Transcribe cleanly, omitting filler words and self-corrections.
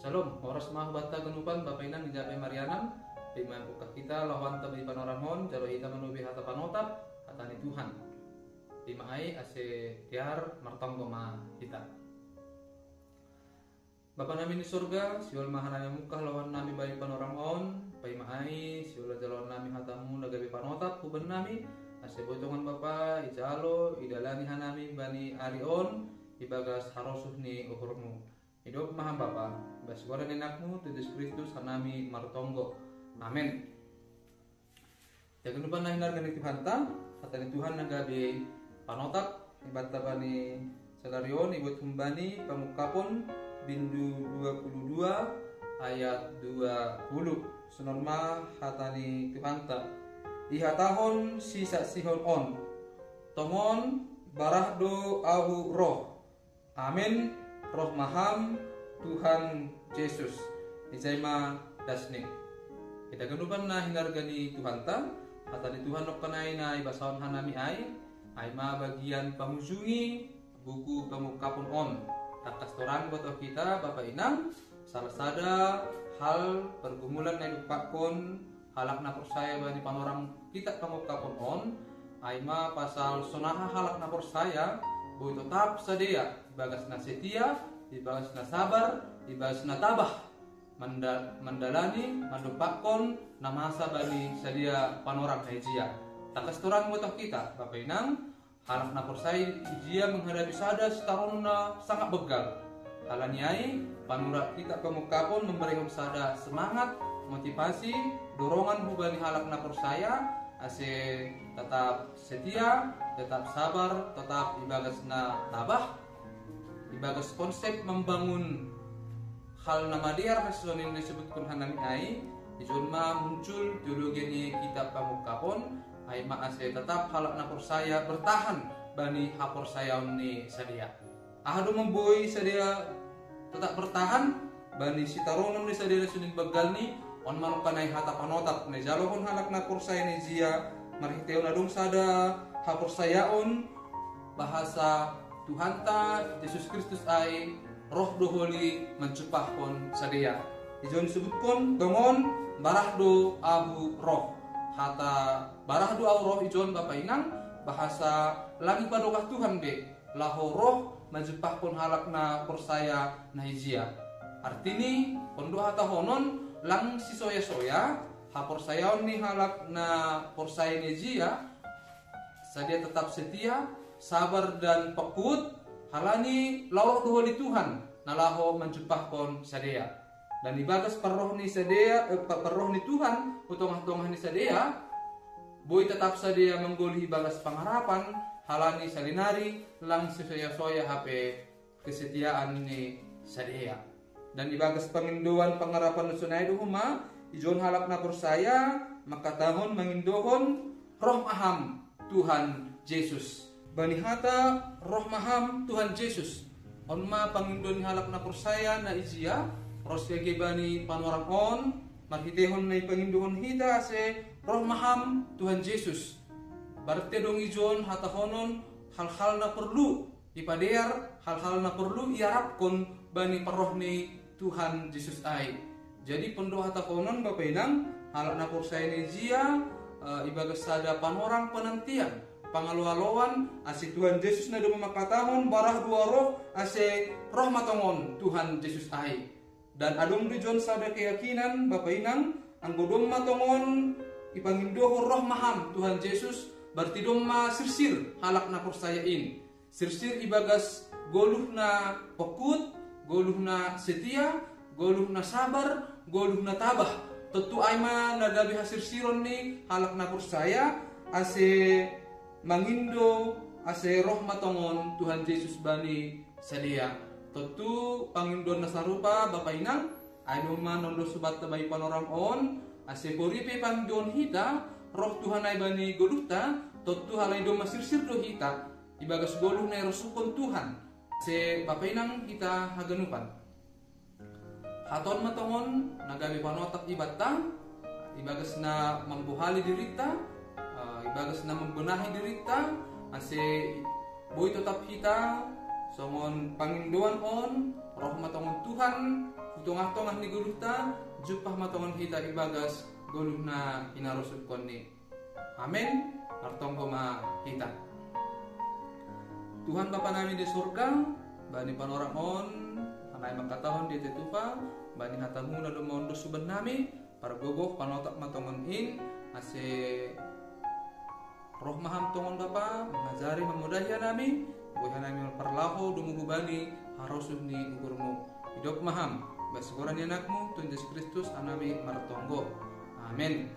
Shalom, oras mah bata genupan Bapak Inan Jape Marianam, lima buka kita lawan tabi panoramon, jalo hita menubi hata panotap, hatani Tuhan. Lima ai ase tiar martong goma kita. Bapak nami di surga, siul mahanami muka lawan nami bani panoramon, pai maai siul jalon nami hatamu nagabi panotap kuben nami, ase botongan Bapak ijalo idalani hanami bani arion, ibagas harosuh ni ukurmu. Hidup maha Bapa, basgoran enakmu Yesus Kristus hanami martonggo. Amin. Jangan lupa nahinar gani Tuhan ta, hatani Tuhan nagabi panotak ibata bani salarion ibut humbani pamukapon bindu 22 ayat 20. Senorma hatani Tuhan ta. Ihatahon sisa sihon on. Tongon barahdo ahu roh. Amin. Roh maham Tuhan Yesus Izaima dasne kita genupan na hinargani Tuhan ta hatani Tuhan okkanay na ibasawan hanami ay ma bagian pamujungi buku pamukapon on takas torang boto kita Bapak Inang salasada hal pergumulan na lupakon halak na persaya bani panorang kita pamukapon on ma pasal sonaha halak na persaya boy tetap sadia ibagas na setia, ibagas na sabar, ibagas na tabah mendalani, mandupakon na masa bani sadia panorang hijia. Takas turang botak kita, Bapak Inang, halak na persai hijia menghadapi sada setarun na sangat begal. Halaniai, panurak kita pemukapon memberi sada semangat, motivasi, dorongan hubani halak na persaya, ase tetap setia, tetap sabar, tetap ibagas na tabah, ibagas konsep membangun hal nama dia rasul yang disebutkan hanami ai ijon ma muncul teologi ni kitab pamukapon ai ma ase tetap halak na persaya bertahan bani hapor saya ni sadia ahadu memboi sadia tetap bertahan bani sitaronon ni sadia sunin bagal ni on manukanai hata panotap ne jalokon halak na persaya ni zia marhiteo na dong sada hapor sayaon bahasa Tuhan ta Yesus Kristus ai roh doholi mencupahkon sadia. Ijon disebutkan dongon barahdo abu roh. Hata barahdo abu roh ijon Bapak Inang bahasa lagi padokah Tuhan be. Laho roh mencupahkon halakna persaya naizia. Artini pondo hata honon lang si soya-soya hapor sayaon ni halakna persaya naizia sadia tetap setia sabar dan pekut halani lawak doholi Tuhan nalaho menjupahkon sadea dan ibagas perroh ni sadea perroh ni Tuhan utong-utong ni sadea boy tetap sadea menggoli bagas pengharapan halani salinari lang sesoya-soya HP kesetiaan ni sadea dan ibagas pengindoan pengharapan sunai duhuma ijon halak na persaya maka tahun mengindohon roh maham Tuhan Yesus bani hata roh maham Tuhan Yesus onma pangindon halak na persaya na izia rosyage bani panorang on marhitehon na pangindohon hita se roh maham Tuhan Yesus barte dong ijon hata honon hal-hal na perlu ipadear hal-hal na perlu iarapkon bani paroh ni Tuhan Yesus ai jadi pendo hata honon Bapak Inang halak na persaya ni izia ibagas sada panorang penantian pangalualoan ase Tuhan Yesus na duma makatahon barah dua roh ase roh matongon Tuhan Yesus ai dan adong dijon sada keyakinan Bapak Inang anggodom matongon ipangindoho roh maham Tuhan Yesus berarti doma sirsir halak na persayain sirsir ibagas goluh na pekut goluh na setia goluh na sabar goluh na tabah tentu aima nagabi hasirsiron ni halak na persaya ase mangindo ase roh matongon Tuhan Yesus bani sadia tentu pangindon na sarupa Bapak Inang ay man nondo subat tabay panorang on ase boripe pangindon hita roh Tuhan ay bani goluhta tentu halay do masirsir do hita ibagas goluh na rosukon Tuhan se Bapak Inang kita haganupan haton matongon nagabi panotak ibatang ibagas na mambuhali dirita ibagas na membenahi dirita ase boy tetap kita songon pangindoan on roh matongon Tuhan tongah-tongah ni guluhta jupah matongon hita ibagas guluhna inarusukon ni. Amin. Artongko ma hita. Tuhan Bapa namin di surga, bani panorak on, anay magkatahon di tetupa, bani hatamu na lumondo suban nami, para gogoh panotak matongon in, ase roh maham tongon Bapa, ngajari memudahya nami, buhay nami perlaho dumugu bani, harosuh ni ugurmu. Hidup maham, basikuran yanakmu, Tuhan Yesus Kristus anami martonggo. Amin.